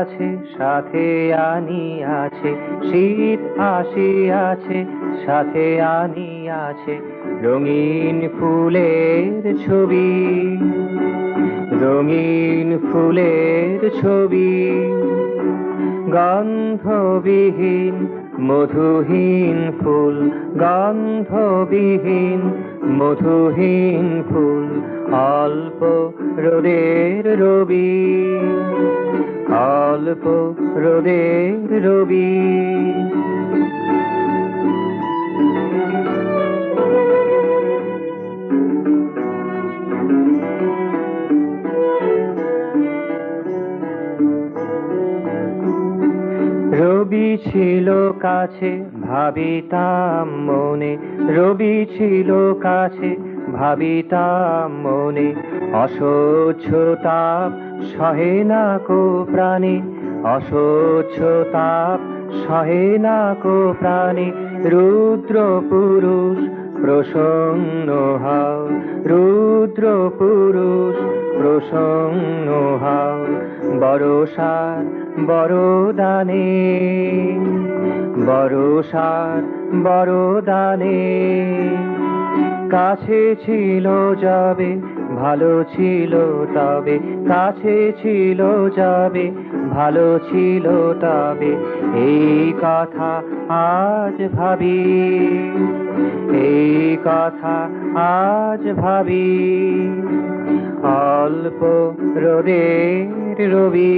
আছে সাথে আনি আছে, শীত আসিয়াছে সাথে আনি আছে, রঙিন ফুলের ছবি, রঙিন ফুলের ছবি। গন্ধবিহীন মধুহীন ফুল, গন্ধবিহীন মধুহীন ফুল, অল্প রোদের রবি, অল্প রোদের রবি। রবি ছিল কাছে ভাবিতাম মনে, রবি ছিল কাছে ভাবিতাম মনে, অসহ্য তাপ সহে না কো প্রাণে, অসহ্য তাপ সহে না কো প্রাণে। রুদ্র পুরুষ প্রসন্ন হও, রুদ্র পুরুষ প্রসন্ন হও, বরষার বরদানে, বরষার বরদানে। কাছে ছিল যাবে ভালো ছিল তবে, কাছে ছিল যাবে ভালো ছিল তবে, এই কথা আজ ভাবি, এই কথা আজ ভাবি। অল্প রোদের রবি।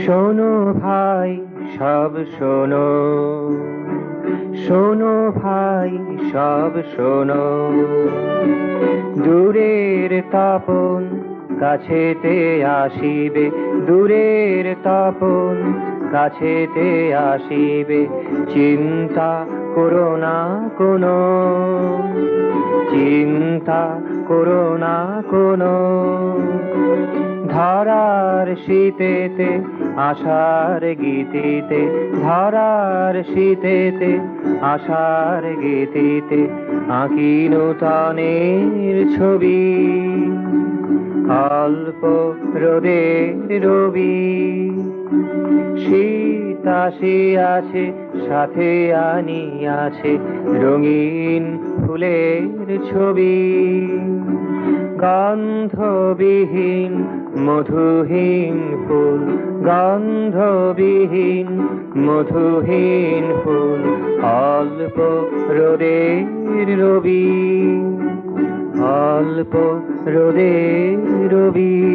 শোনো ভাই সব শোনো, শোনো ভাই সব শোনো, দূরের তপন কাছেতে আসিবে, দূরের তপন কাছেতে আসিবে, চিন্তা করো না কোনো, চিন্তা করো না কোনো। ধরার শীতেতে আশার গীতিতে, ধরার শীতেতে আশার গীতিতে, আঁকি নূতনের ছবি, অল্প রোদের রবি। শীত আসিয়াছে সাথে আনি আছে, রঙিন ফুলের ছবি। গন্ধবিহীন মধুহীন ফুল, গন্ধবিহীন মধুহীন ফুল, অল্প রোদের রবি, অল্প রোদের রবি।